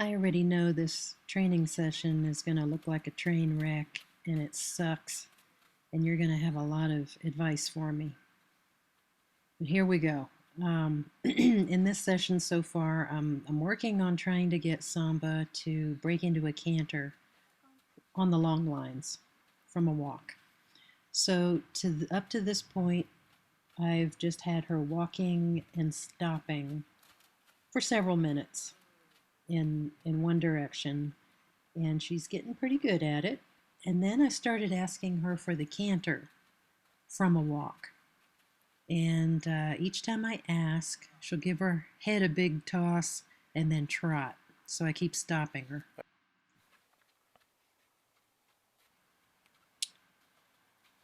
I already know this training session is going to look like a train wreck and it sucks, and you're going to have a lot of advice for me. But here we go. In this session so far, I'm working on trying to get Samba to break into a canter on the long lines from a walk. So up to this point, I've just had her walking and stopping for several minutes in one direction, and she's getting pretty good at it. And then I started asking her for the canter from a walk. And each time I ask, she'll give her head a big toss and then trot. So I keep stopping her.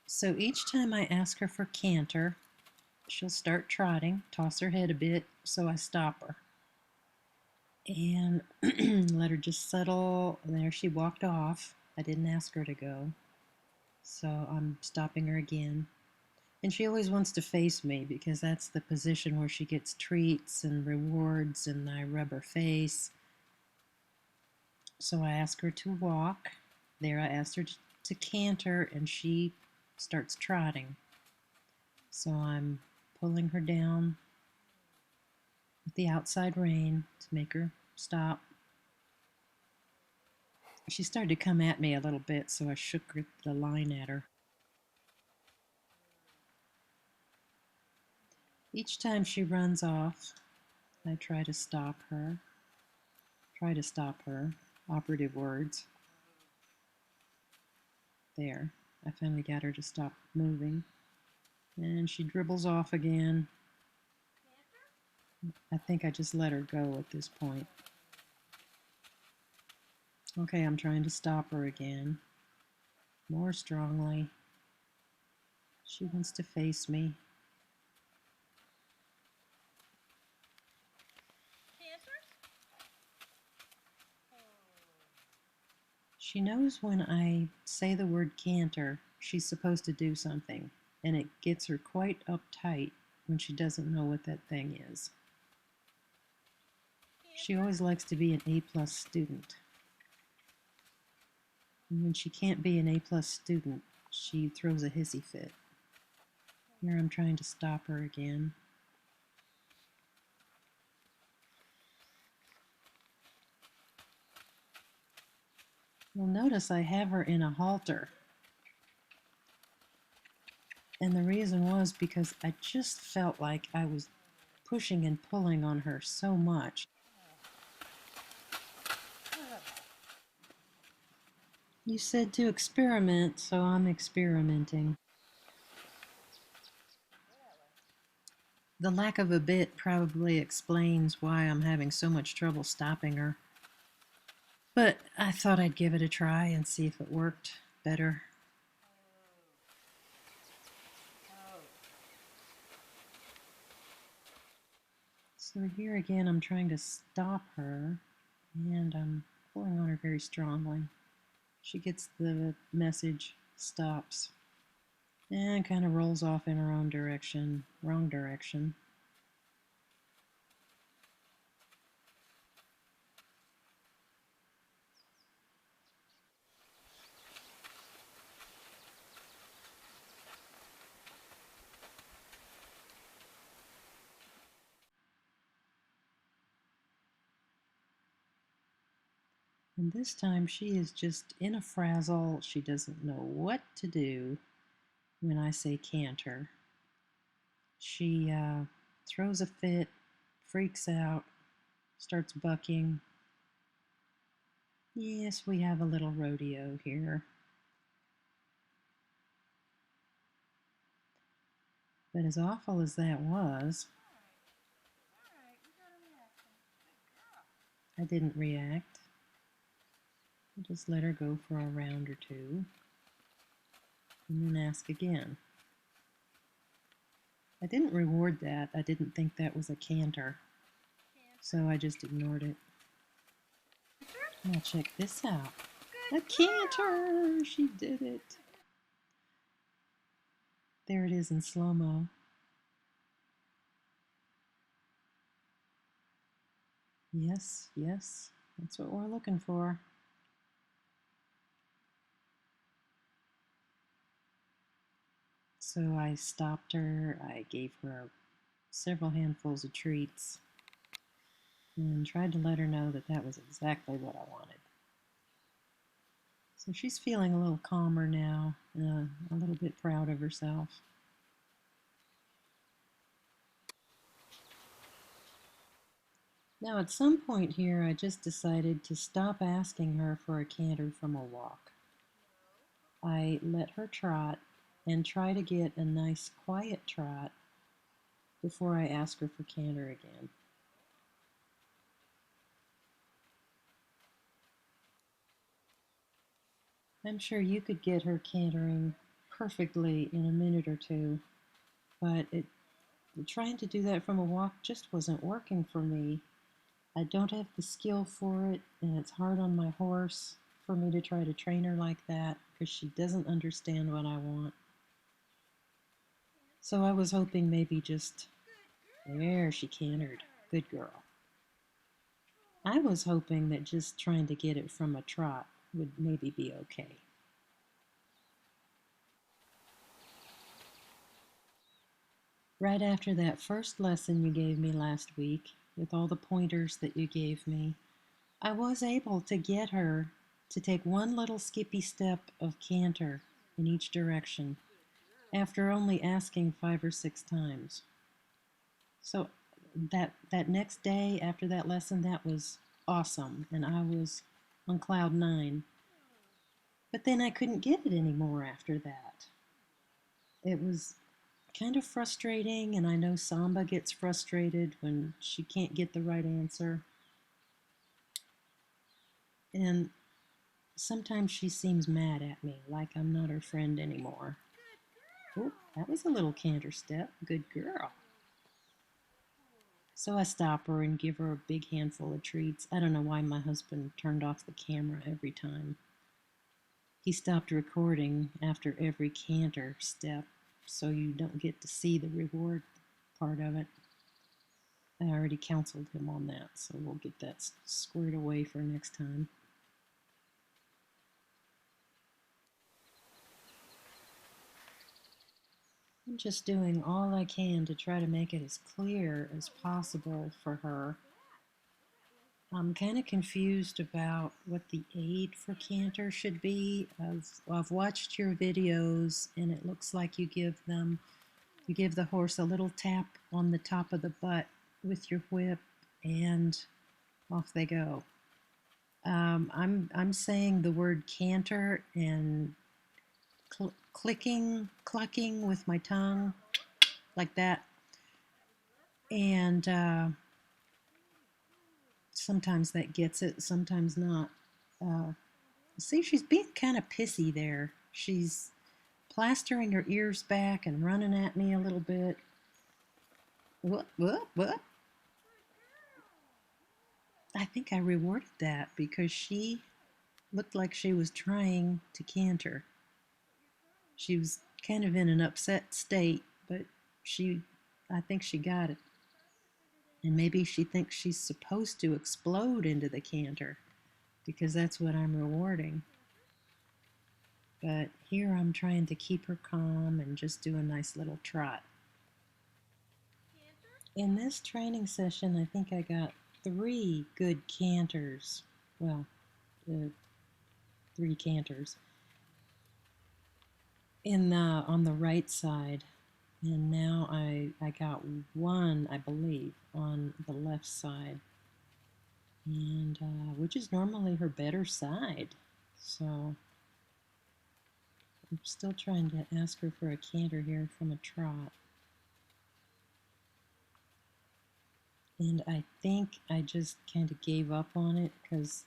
So each time I ask her for canter, she'll start trotting, toss her head a bit, so I stop her. And let her just settle. And there she walked off. I didn't ask her to go. So I'm stopping her again. And she always wants to face me because that's the position where she gets treats and rewards, and I rub her face. So I ask her to walk. There I asked her to canter, and she starts trotting. So I'm pulling her down with the outside rein to make her stop. She started to come at me a little bit, so I shook the line at her. Each time she runs off, I try to stop her. Operative words. There. I finally got her to stop moving. And she dribbles off again. I think I just let her go at this point. Okay, I'm trying to stop her again. More strongly. She wants to face me. She knows when I say the word canter, she's supposed to do something, and it gets her quite uptight when she doesn't know what that thing is. She always likes to be an A+ student. And when she can't be an A+ student, she throws a hissy fit. Here I'm trying to stop her again. You'll notice I have her in a halter. And the reason was because I just felt like I was pushing and pulling on her so much. You said to experiment, so I'm experimenting. The lack of a bit probably explains why I'm having so much trouble stopping her. But I thought I'd give it a try and see if it worked better. So here again, I'm trying to stop her, and I'm pulling on her very strongly. She gets the message, stops, and kind of rolls off in her own direction, wrong direction. And this time she is just in a frazzle. She doesn't know what to do when I say canter. She throws a fit, freaks out, starts bucking. Yes, we have a little rodeo here. But as awful as that was, I didn't react. I just let her go for a round or two, and then ask again. I didn't reward that. I didn't think that was a canter, so I just ignored it. Now check this out. A canter! She did it. There it is in slow-mo. Yes, yes. That's what we're looking for. So I stopped her, I gave her several handfuls of treats, and tried to let her know that that was exactly what I wanted. So she's feeling a little calmer now, a little bit proud of herself. Now, at some point here, I just decided to stop asking her for a canter from a walk. I let her trot and try to get a nice quiet trot before I ask her for canter again. I'm sure you could get her cantering perfectly in a minute or two, but trying to do that from a walk just wasn't working for me. I don't have the skill for it, and it's hard on my horse for me to try to train her like that because she doesn't understand what I want. So I was hoping maybe just, there, she cantered. Good girl. I was hoping that just trying to get it from a trot would maybe be okay. Right after that first lesson you gave me last week, with all the pointers that you gave me, I was able to get her to take one little skippy step of canter in each direction after only asking 5 or 6 times. So that next day after that lesson, that was awesome, and I was on cloud nine. But then I couldn't get it anymore after that. It was kind of frustrating, and I know Samba gets frustrated when she can't get the right answer. And sometimes she seems mad at me, like I'm not her friend anymore. Oh, that was a little canter step. Good girl. So I stop her and give her a big handful of treats. I don't know why my husband turned off the camera every time. He stopped recording after every canter step, so you don't get to see the reward part of it. I already counseled him on that, so we'll get that squared away for next time. I'm just doing all I can to try to make it as clear as possible for her. I'm kind of confused about what the aid for canter should be. I've watched your videos, and it looks like you give the horse a little tap on the top of the butt with your whip, and off they go. I'm saying the word canter and clucking with my tongue like that, and sometimes that gets it, sometimes not. Uh, See, she's being kind of pissy there. She's plastering her ears back and running at me a little bit. What? I think I rewarded that because she looked like she was trying to canter. She was kind of in an upset state, but I think she got it. And maybe she thinks she's supposed to explode into the canter because that's what I'm rewarding. But here I'm trying to keep her calm and just do a nice little trot. In this training session, I think I got 3 good canters. Well, uh, 3 canters on the right side, and now I got 1, I believe, on the left side, and which is normally her better side. So I'm still trying to ask her for a canter here from a trot. And I think I just kind of gave up on it because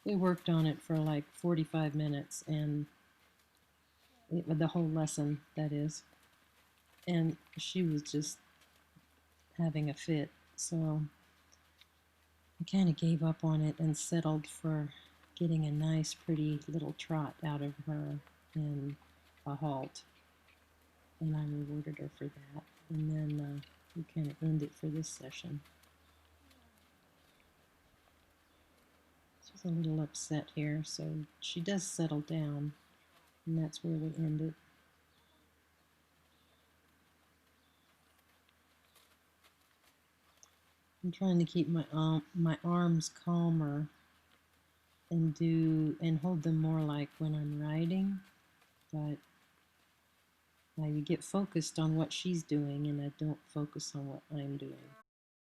we worked on it for like 45 minutes, and the whole lesson, that is. And she was just having a fit. So I kind of gave up on it and settled for getting a nice, pretty little trot out of her and a halt. And I rewarded her for that. And then we kind of end it for this session. a little upset here, so she does settle down, and that's where we end it. I'm trying to keep my arms calmer and hold them more like when I'm writing, but you get focused on what she's doing, and I don't focus on what I'm doing.